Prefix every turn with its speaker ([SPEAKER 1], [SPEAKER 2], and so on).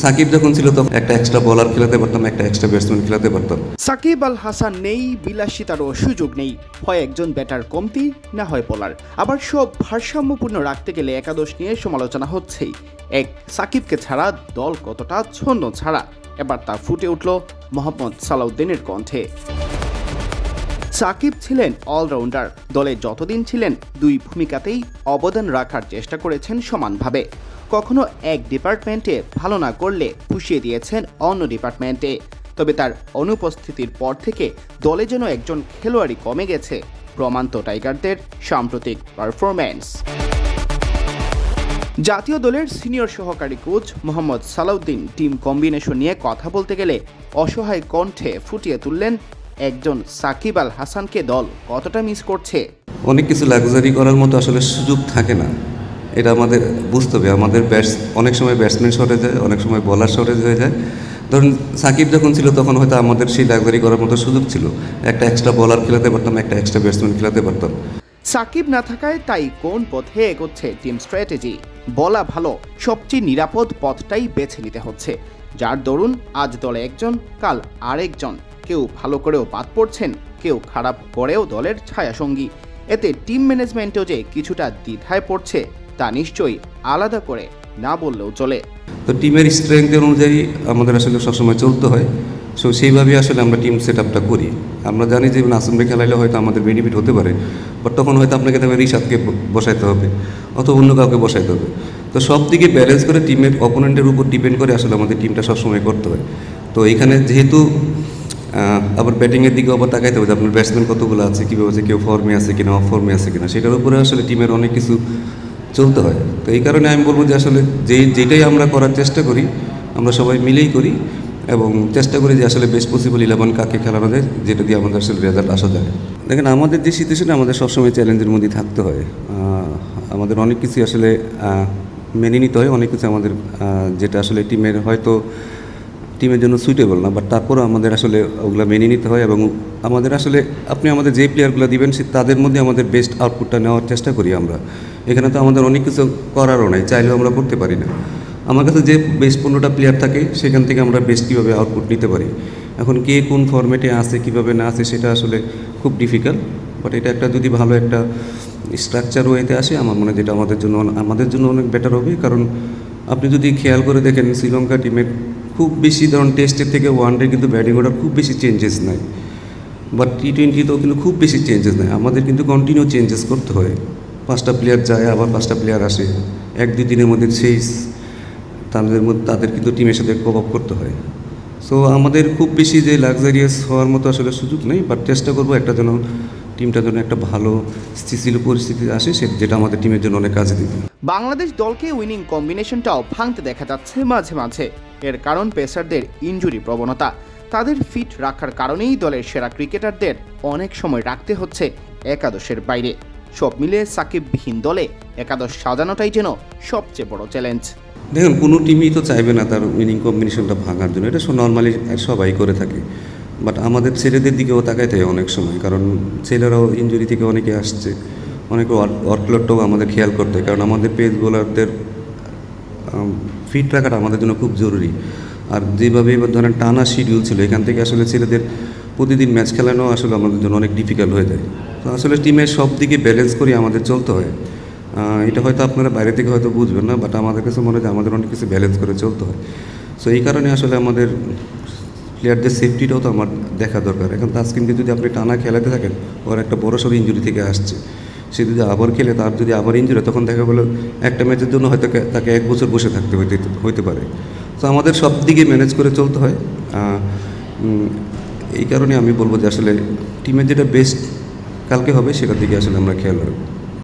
[SPEAKER 1] সাকিব যখন ছিল তখন একটা এক্সট্রা বোলার খেলাতে পারতাম, একটা এক্সট্রা ব্যাটসম্যান খেলাতে পারতাম।
[SPEAKER 2] সাকিব আল হাসান নেই, বিলাসিতারও সুযোগ নেই, হয় একজন ব্যাটার কমতি, না হয় বোলার। আবার সব ভারসাম্যপূর্ণ রাখতে গেলে একাদশ নিয়ে সমালোচনা হচ্ছেই। এক সাকিবকে ছাড়া দল কতটা ছন্ন ছাড়া, এবার তা ফুটে উঠল মোহাম্মদ সালাউদ্দিনের কণ্ঠে। সাকিব ছিলেন অলরাউন্ডার, দলে যতদিন ছিলেন দুই ভূমিকাতেই অবদান রাখার চেষ্টা করেছেন সমানভাবে। কখনো এক ডিপার্টমেন্টে ভালো না করলে পুষিয়ে দিয়েছেন অন্য ডিপার্টমেন্টে। তবে তার অনুপস্থিতির পর থেকে দলে যেন একজন খেলোয়াড়ই কমে গেছে, প্রমাণ তো টাইগারদের সাম্প্রতিক পারফরম্যান্স। জাতীয় দলের সিনিয়র সহকারী coach Mohammad Salauddin team combination নিয়ে কথা বলতে গেলে অসহায় কণ্ঠে ফুটিয়ে তুললেন একজন সাকিব আল হাসানকে দল কতটা মিস করছে।
[SPEAKER 1] অনেক কিছু লাক্সারি করার মতো আসলে সুযোগ থাকে না, এটা আমাদের বুঝতে হবে। আমাদের অনেক সময় ব্যাটসম্যান শর্টেজ হয়, অনেক সময় বোলার শর্টেজ হয়ে যায়। ধরুন সাকিব যখন ছিল তখন হয়তো আমাদের সেই লাক্সারি করার মতো সুযোগ ছিল, একটা এক্সট্রা বোলার খেলাতে পারতাম, একটা এক্সট্রা ব্যাটসম্যান খেলাতে পারতাম।
[SPEAKER 2] সাকিব না থাকায় তাই কোন পথে এগোচ্ছে টিম স্ট্র্যাটেজি? বলা ভালো, সবচেয়ে নিরাপদ পথটাই বেছে নিতে হচ্ছে, যার দরুন আজ দলে একজন, কাল আরেকজন। কেউ ভালো করেও বাদ পড়ছেন, কেউ খারাপ করেও দলের ছায়াসঙ্গী। এতে টিম ম্যানেজমেন্টও যে কিছুটা দ্বিধায় পড়ছে তা নিশ্চয়ই আলাদা করে না বললেও চলে।
[SPEAKER 1] তো টিমের স্ট্রেংথের অনুযায়ী আমাদের আসলে সবসময় চলতে হয়। সো সেইভাবেই আসলে আমরা টিম সেট আপটা করি। আমরা জানি যে নাসিমকে খেলাইলে হয়তো আমাদের বেনিফিট হতে পারে, বাট তখন হয়তো আপনাকে তবে রিশাদকে বসাইতে হবে অথবা অন্য কাউকে বসাইতে হবে। তো সব দিকে ব্যালেন্স করে টিমের অপোনেন্টের উপর ডিপেন্ড করে আসলে আমাদের টিমটা সবসময় করতে হয়। তো এখানে যেহেতু আবার ব্যাটিংয়ের দিকে আবার তাকাইতে হবে, আপনার ব্যাটসম্যান কতগুলো আছে, কীভাবে আছে, কেউ ফর্মে আছে কিনা, অফ ফর্মে আছে কিনা, সেটার উপরে আসলে টিমের অনেক কিছু চলতে হয়। তো এই কারণে আমি বলবো যে আসলে যেটাই আমরা করার চেষ্টা করি, আমরা সবাই মিলেই করি এবং চেষ্টা করি যে আসলে বেস্ট পসিবল 11 কাকে খেলানো যায়, যেটা দিয়ে আমাদের আসলে রেজাল্ট আসা যায়। দেখেন আমাদের যে সিচুয়েশনে আমাদের সবসময় চ্যালেঞ্জের মধ্যে থাকতে হয়। আমাদের অনেক কিছু আসলে মেনে নিতে হয়, অনেক কিছু আমাদের যেটা আসলে টিমের জন্য সুইটেবল না, বাট তারপরেও আমাদের আসলে ওগুলো মেনে নিতে হয় এবং আমাদের আসলে আপনি আমাদের যে প্লেয়ারগুলো দিবেন তাদের মধ্যে আমাদের বেস্ট আউটপুটটা নেওয়ার চেষ্টা করি আমরা। এখানে তো আমাদের অনেক কিছু করারও নাই, চাইলেও আমরা করতে পারি না। আমার কাছে যে বেস্ট 15টা প্লেয়ার থাকে সেখান থেকে আমরা বেস্ট কীভাবে আউটপুট নিতে পারি। এখন কে কোন ফরম্যাটে আছে, কীভাবে না আছে, সেটা আসলে খুব ডিফিকাল্ট। বাট এটা একটা যদি ভালো একটা স্ট্রাকচার ওয়েতে আসে, আমার মনে হয় যেটা আমাদের জন্য অনেক বেটার হবে। কারণ আপনি যদি খেয়াল করে দেখেন শ্রীলঙ্কা টিমের খুব বেশি ধরুন টেস্টের থেকে ওয়ানডে কিন্তু ব্যাটিং অর্ডার খুব বেশি চেঞ্জেস নাই, বাট T20তেও কিন্তু খুব বেশি চেঞ্জেস নাই। আমাদের কিন্তু কন্টিনিউ চেঞ্জেস করতে হয়, 5টা প্লেয়ার যায় আবার 5টা প্লেয়ার আসে, 1-2 দিনের মধ্যে তাদের কিন্তু টিমের সাথে কোপ আপ করতে হয়। সো আমাদের খুব বেশি যে লাক্সারিয়াস হওয়ার মতো আসলে সুযোগ নেই, বাট চেষ্টা করবো একটা যেন টিমটার জন্য একটা ভালো স্থিতিশীল পরিস্থিতি আসে, যেটা আমাদের টিমের জন্য অনেক কাজে দিবে।
[SPEAKER 2] বাংলাদেশ দলকে উইনিং কম্বিনেশনটাও ভাঙতে দেখা যাচ্ছে মাঝে মাঝে। এর কারণ পেসারদের ইনজুরি প্রবণতা। তাদের ফিট রাখার কারণেই দলের সেরা ক্রিকেটারদের অনেক সময় রাখতে হচ্ছে একাদশের বাইরে। সব মিলিয়ে সাকিববিহীন দলে একাদশ সাজানোটাই যেন সবচেয়ে বড় চ্যালেঞ্জ।
[SPEAKER 1] দেখুন কোনো টিমই তো চাইবে না তার উইনিং কম্বিনেশনটা ভাঙার জন্য, এটা নর্মালি সবাই করে থাকে। বাট আমাদের ছেলেদের দিকেও তাকাইতে হয় অনেক সময়, কারণ ছেলেরাও ইনজুরি থেকে অনেকে আসছে, অনেকে ওয়ার্কলোডটাও আমাদের খেয়াল করতে হয়। কারণ আমাদের পেস বোলারদের ফিট রাখাটা আমাদের জন্য খুব জরুরি। আর যেভাবে এবার ধরেন টানা শিডিউল ছিল, এখান থেকে আসলে ছেলেদের প্রতিদিন ম্যাচ খেলানো আসলে আমাদের জন্য অনেক ডিফিকাল্ট হয়ে যায়। তো আসলে টিমের সব দিকে ব্যালেন্স করে আমাদের চলতে হয়। এটা হয়তো আপনারা বাইরে থেকে হয়তো বুঝবেন না, বাট আমাদের কাছে মনে হয় আমাদের অনেক কিছু ব্যালেন্স করে চলতে হয়। সো এই কারণে আসলে আমাদের প্লেয়ারদের সেফটিটাও তো আমার দেখা দরকার। এখন তাসকিনকে যদি আপনি টানা খেলাতে থাকেন, ওর একটা বড়সড় ইনজুরি থেকে আসছে, সে যদি আবার খেলে তার যদি আবার ইনজুরি, তখন দেখা গেলো একটা ম্যাচের জন্য হয়তো তাকে 1 বছর বসে থাকতে হইতে পারে। তো আমাদের সব দিকে ম্যানেজ করে চলতে হয়। এই কারণে আমি বলবো যে আসলে টিমের যেটা বেস্ট কালকে হবে সেটার দিকে আসলে আমরা খেয়াল রাখবো।